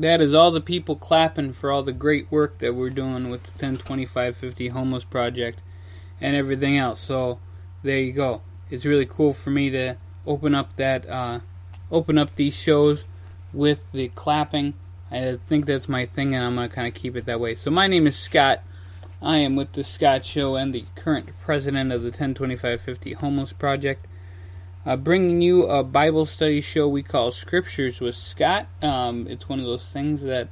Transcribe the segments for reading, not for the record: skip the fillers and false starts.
That is all the people clapping for all the great work that we're doing with the 102550 Homeless Project and everything else. So there you go. It's really cool for me to open up these shows with the clapping. I think that's my thing, and I'm going to kind of keep it that way. So my name is Scott. I am with the Scott Show and the current president of the 102550 Homeless Project. Bringing you a Bible study show we call Scriptures with Scott. It's one of those things that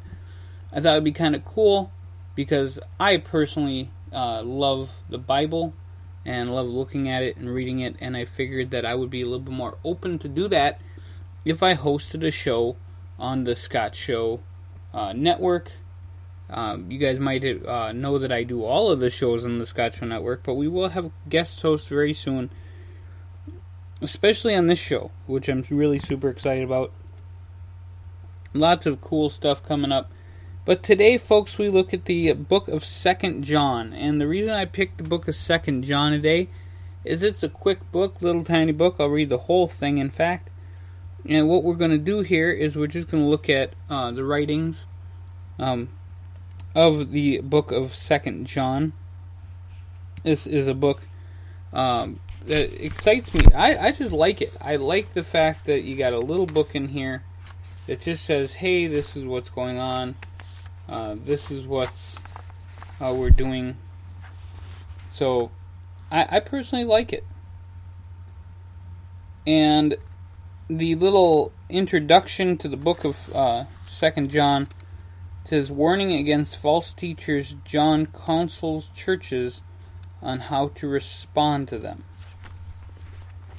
I thought would be kind of cool because I personally love the Bible and love looking at it and reading it, and I figured that I would be a little bit more open to do that if I hosted a show on the Scott Show network. You guys might know that I do all of the shows on the Scott Show network, but we will have guest hosts very soon, especially on this show, which I'm really super excited about. Lots of cool stuff coming up. But today, folks, we look at the book of 2 John. And the reason I picked the book of 2 John today is it's a quick book, little tiny book. I'll read the whole thing, in fact. And what we're going to do here is we're just going to look at the writings of the book of 2 John. This is a book that excites me. I just like it. I like the fact that you got a little book in here that just says, hey, this is what's going on. This is what's we're doing. So I personally like it. And the little introduction to the book of 2 John says, warning against false teachers, John counsels churches on how to respond to them.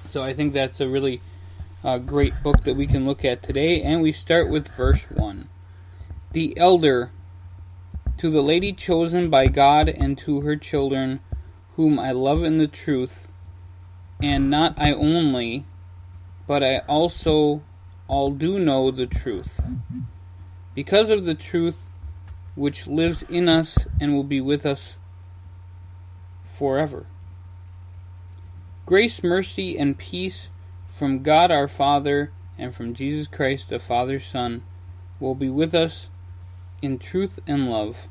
So I think that's a really great book that we can look at today. And we start with verse 1. The elder, to the lady chosen by God and to her children, whom I love in the truth, and not I only, but I also all do know the truth, because of the truth which lives in us and will be with us forever. Grace, mercy, and peace from God our Father and from Jesus Christ the Father's Son will be with us in truth and love.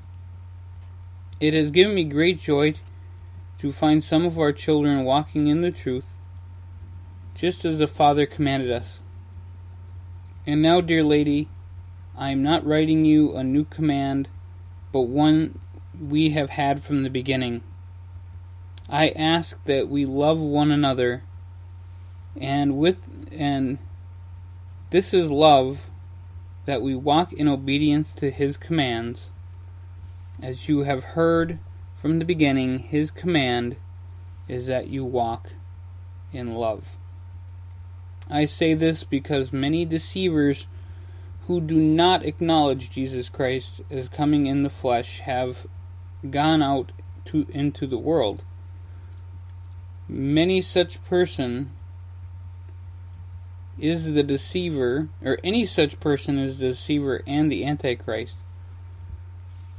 It has given me great joy to find some of our children walking in the truth, just as the Father commanded us. And now, dear lady, I am not writing you a new command, but one we have had from the beginning. I ask that we love one another, and this is love, that we walk in obedience to His commands. As you have heard from the beginning, His command is that you walk in love. I say this because many deceivers who do not acknowledge Jesus Christ as coming in the flesh have gone out into the world. Many such person is the deceiver, or any such person is the deceiver and the Antichrist.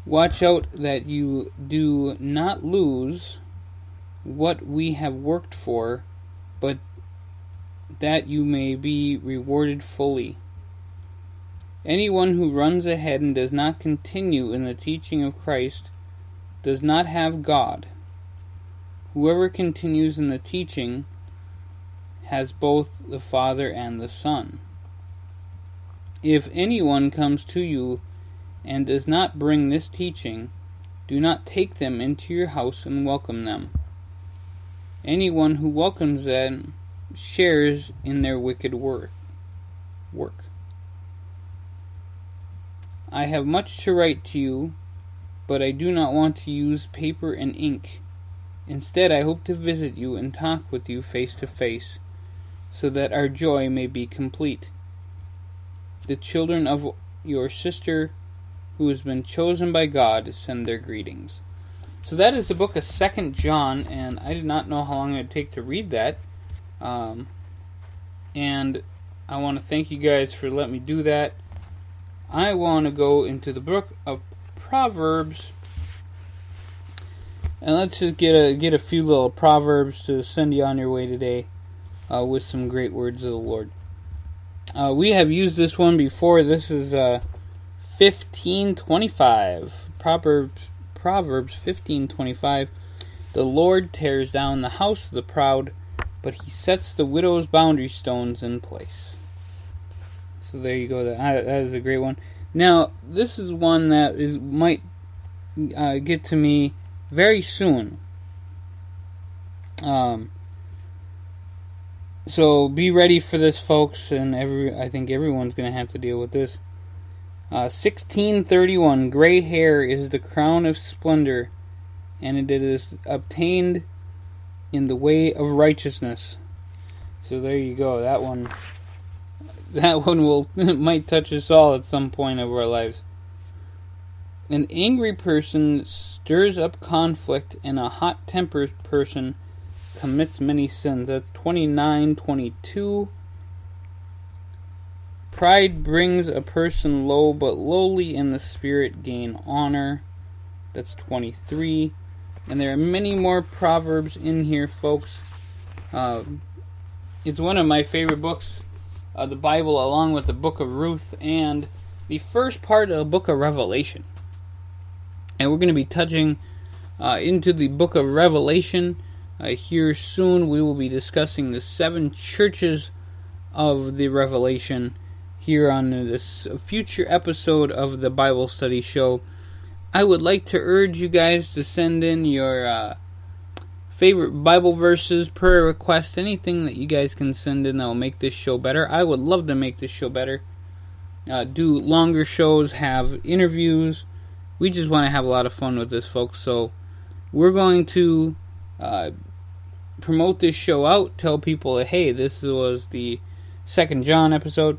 Watch out that you do not lose what we have worked for, but that you may be rewarded fully. Anyone who runs ahead and does not continue in the teaching of Christ does not have God. Whoever continues in the teaching has both the Father and the Son. If anyone comes to you and does not bring this teaching, do not take them into your house and welcome them. Anyone who welcomes them shares in their wicked work. I have much to write to you, but I do not want to use paper and ink. Instead, I hope to visit you and talk with you face to face, so that our joy may be complete. The children of your sister, who has been chosen by God, send their greetings. So that is the book of 2 John, and I did not know how long it would take to read that. And I want to thank you guys for letting me do that. I want to go into the book of Proverbs, and let's just get a few little proverbs to send you on your way today with some great words of the Lord. We have used this one before. This is 15:25. Proverbs 15:25. The Lord tears down the house of the proud, but he sets the widow's boundary stones in place. So there you go. That is a great one. Now, this is one that might get to me very soon. So be ready for this, folks, and I think everyone's going to have to deal with this. 1631. Gray hair is the crown of splendor, and it is obtained in the way of righteousness. So there you go. That one might touch us all at some point of our lives. An angry person stirs up conflict, and a hot-tempered person commits many sins. That's 29:22. Pride brings a person low, but lowly in the spirit gain honor. That's 23. And there are many more proverbs in here, folks. It's one of my favorite books, the Bible, along with the book of Ruth and the first part of the book of Revelation. And we're going to be touching into the book of Revelation here soon. We will be discussing the 7 churches of the Revelation here on this future episode of the Bible Study Show. I would like to urge you guys to send in your favorite Bible verses, prayer requests, anything that you guys can send in that will make this show better. I would love to make this show better. Do longer shows, have interviews. We just want to have a lot of fun with this, folks. So we're going to promote this show out, tell people that, hey, this was the 2nd John episode.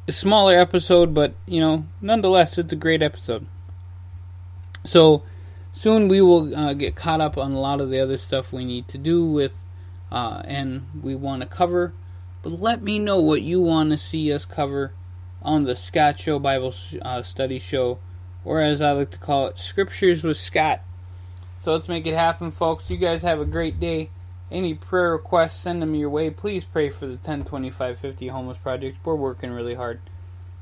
A smaller episode, but, nonetheless, it's a great episode. So, soon we will get caught up on a lot of the other stuff we need to do with, and we want to cover. But let me know what you want to see us cover on the Scott Show Bible Study Show, or as I like to call it, Scriptures with Scott. So let's make it happen, folks. You guys have a great day. Any prayer requests, send them your way. Please pray for the 10-25-50 Homeless Project. We're working really hard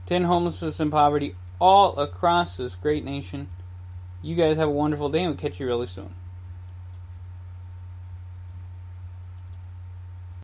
to end homelessness and poverty all across this great nation. You guys have a wonderful day, and we'll catch you really soon.